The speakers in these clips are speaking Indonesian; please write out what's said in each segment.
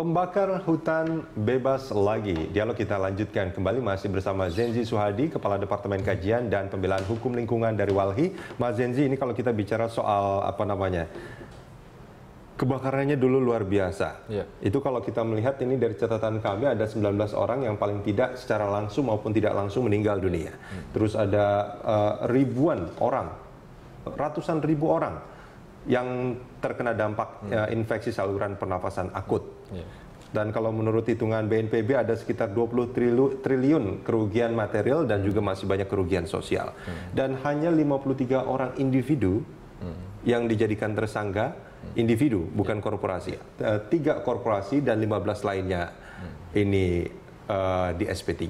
Pembakar hutan bebas lagi. Dialog kita lanjutkan kembali masih bersama Zenzi Suhadi, Kepala Departemen Kajian dan Pembelaan Hukum Lingkungan dari Walhi. Mas Zenzi, ini kalau kita bicara soal kebakarannya dulu luar biasa. Ya. Itu kalau kita melihat ini dari catatan kami ada 19 orang yang paling tidak secara langsung maupun tidak langsung meninggal dunia. Terus ada ribuan orang, ratusan ribu orang yang terkena dampak infeksi saluran pernafasan akut. Dan kalau menurut hitungan BNPB ada sekitar 20 triliun kerugian material dan juga masih banyak kerugian sosial. Dan hanya 53 orang individu yang dijadikan tersangka, individu bukan korporasi. 3 korporasi dan 15 lainnya ini di SP3.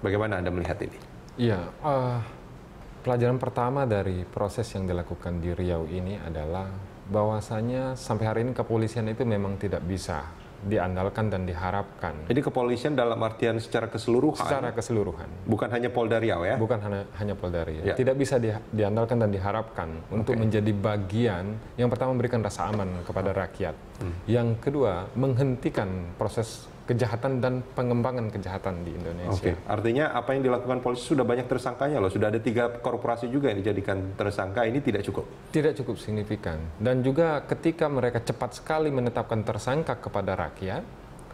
Bagaimana Anda melihat ini? Iya, pelajaran pertama dari proses yang dilakukan di Riau ini adalah bahwasanya sampai hari ini kepolisian itu memang tidak bisa diandalkan dan diharapkan. Jadi kepolisian dalam artian secara keseluruhan? Secara keseluruhan. Bukan hanya Polda Riau ya? Bukan hanya Polda Riau. Ya. Tidak bisa diandalkan dan diharapkan untuk menjadi bagian yang pertama memberikan rasa aman kepada rakyat. Yang kedua, menghentikan proses kejahatan dan pengembangan kejahatan di Indonesia. Artinya apa yang dilakukan polisi sudah banyak tersangkanya loh. Sudah ada 3 korporasi juga yang dijadikan tersangka. Ini tidak cukup? Tidak cukup signifikan. Dan juga ketika mereka cepat sekali menetapkan tersangka kepada rakyat,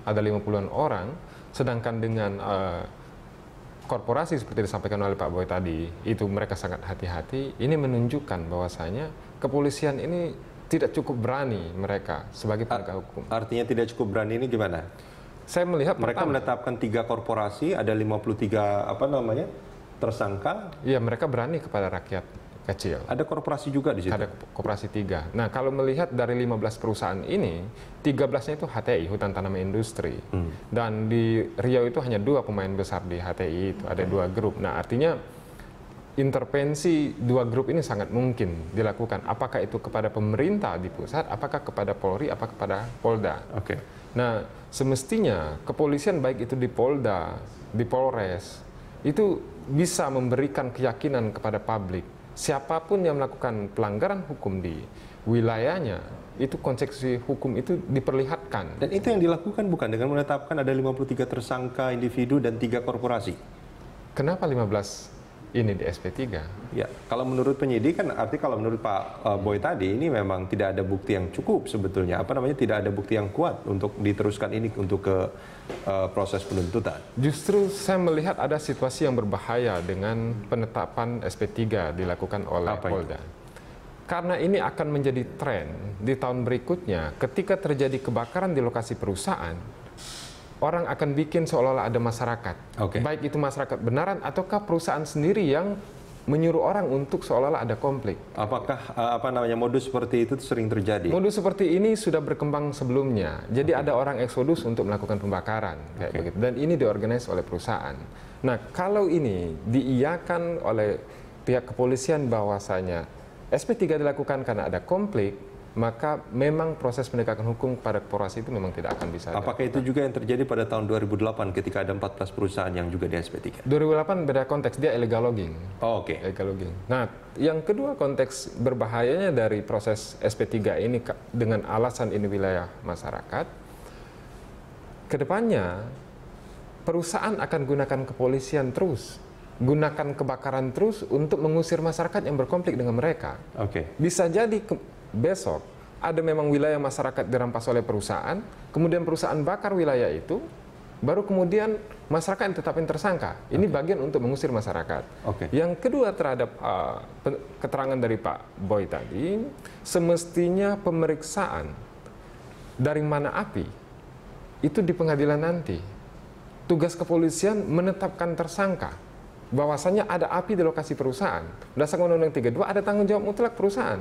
ada 50-an orang, sedangkan dengan korporasi seperti disampaikan oleh Pak Boy tadi, itu mereka sangat hati-hati. Ini menunjukkan bahwasanya kepolisian ini tidak cukup berani mereka sebagai penegak hukum. Artinya tidak cukup berani ini gimana? Saya melihat mereka menetapkan 3 korporasi, ada 53 tersangka. Iya, mereka berani kepada rakyat kecil. Ada korporasi juga di situ. Ada korporasi 3. Nah, kalau melihat dari 15 perusahaan ini, 13-nya itu HTI, Hutan Tanaman Industri. Dan di Riau itu hanya 2 pemain besar di HTI itu, ada 2 grup. Nah, artinya intervensi 2 grup ini sangat mungkin dilakukan. Apakah itu kepada pemerintah di pusat, apakah kepada Polri, apakah kepada Polda. Nah, semestinya kepolisian baik itu di Polda, di Polres, itu bisa memberikan keyakinan kepada publik. Siapapun yang melakukan pelanggaran hukum di wilayahnya, itu konsekuensi hukum itu diperlihatkan. Dan itu yang dilakukan bukan dengan menetapkan ada 53 tersangka individu dan 3 korporasi. Kenapa 15 ini di SP3? Ya, kalau menurut penyidik kan arti kalau menurut Pak Boy tadi ini memang tidak ada bukti yang cukup sebetulnya. Tidak ada bukti yang kuat untuk diteruskan ini untuk ke proses penuntutan. Justru saya melihat ada situasi yang berbahaya dengan penetapan SP3 dilakukan oleh Polda. Karena ini akan menjadi tren di tahun berikutnya ketika terjadi kebakaran di lokasi perusahaan, orang akan bikin seolah-olah ada masyarakat. Baik itu masyarakat benaran ataukah perusahaan sendiri yang menyuruh orang untuk seolah-olah ada konflik. Apakah modus seperti itu sering terjadi? Modus seperti ini sudah berkembang sebelumnya. Jadi ada orang eksodus untuk melakukan pembakaran kayak begitu. Dan ini diorganisasi oleh perusahaan. Nah, kalau ini diiyakan oleh pihak kepolisian bahwasanya SP3 dilakukan karena ada konflik, maka memang proses penegakan hukum pada korporasi itu memang tidak akan bisa. Apakah itu juga yang terjadi pada tahun 2008 ketika ada 14 perusahaan yang juga di SP3? 2008 beda konteks, dia illegal logging. Illegal logging. Nah, yang kedua konteks berbahayanya dari proses SP3 ini dengan alasan ini wilayah masyarakat, kedepannya perusahaan akan gunakan kepolisian terus, gunakan kebakaran terus untuk mengusir masyarakat yang berkonflik dengan mereka. Bisa jadi besok ada memang wilayah masyarakat dirampas oleh perusahaan, kemudian perusahaan bakar wilayah itu, baru kemudian masyarakat yang tetapin tersangka. Ini bagian untuk mengusir masyarakat. Yang kedua terhadap keterangan dari Pak Boy tadi, semestinya pemeriksaan dari mana api itu di pengadilan nanti. Tugas kepolisian menetapkan tersangka bahwasanya ada api di lokasi perusahaan. Berdasarkan Undang-Undang 32 ada tanggung jawab mutlak perusahaan.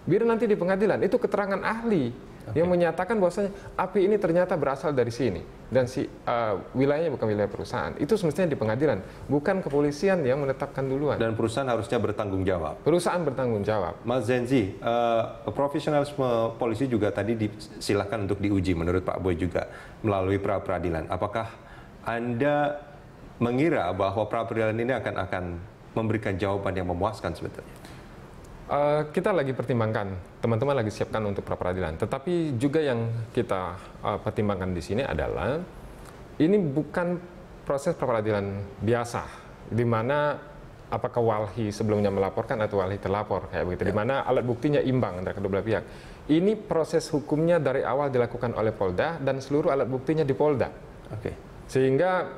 Biar nanti di pengadilan itu keterangan ahli yang menyatakan bahwasanya api ini ternyata berasal dari sini dan wilayahnya bukan wilayah perusahaan. Itu semestinya di pengadilan, bukan kepolisian yang menetapkan duluan. Dan perusahaan harusnya bertanggung jawab. Perusahaan bertanggung jawab. Mas Zenzi, profesionalisme polisi juga tadi disilahkan untuk diuji menurut Pak Boy juga melalui pra-peradilan. Apakah Anda mengira bahwa pra-peradilan ini akan memberikan jawaban yang memuaskan sebetulnya? Kita lagi pertimbangkan, teman-teman lagi siapkan untuk pra peradilan. Tetapi juga yang kita pertimbangkan di sini adalah ini bukan proses pra peradilan biasa, di mana apakah walhi sebelumnya melaporkan atau walhi terlapor kayak begitu, di mana alat buktinya imbang antara kedua belah pihak. Ini proses hukumnya dari awal dilakukan oleh Polda dan seluruh alat buktinya di Polda. Sehingga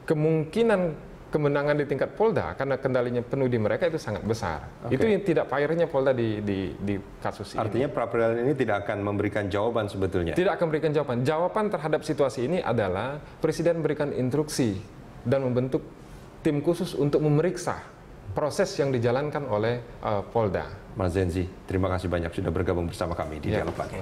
kemungkinan kemenangan di tingkat Polda karena kendalinya penuh di mereka itu sangat besar. Itu yang tidak fairnya Polda di kasus ini. Artinya pra peradilan ini tidak akan memberikan jawaban sebetulnya? Tidak akan memberikan jawaban. Jawaban terhadap situasi ini adalah Presiden berikan instruksi dan membentuk tim khusus untuk memeriksa proses yang dijalankan oleh Polda. Mas Zenzi, terima kasih banyak sudah bergabung bersama kami di Dialog Pagi.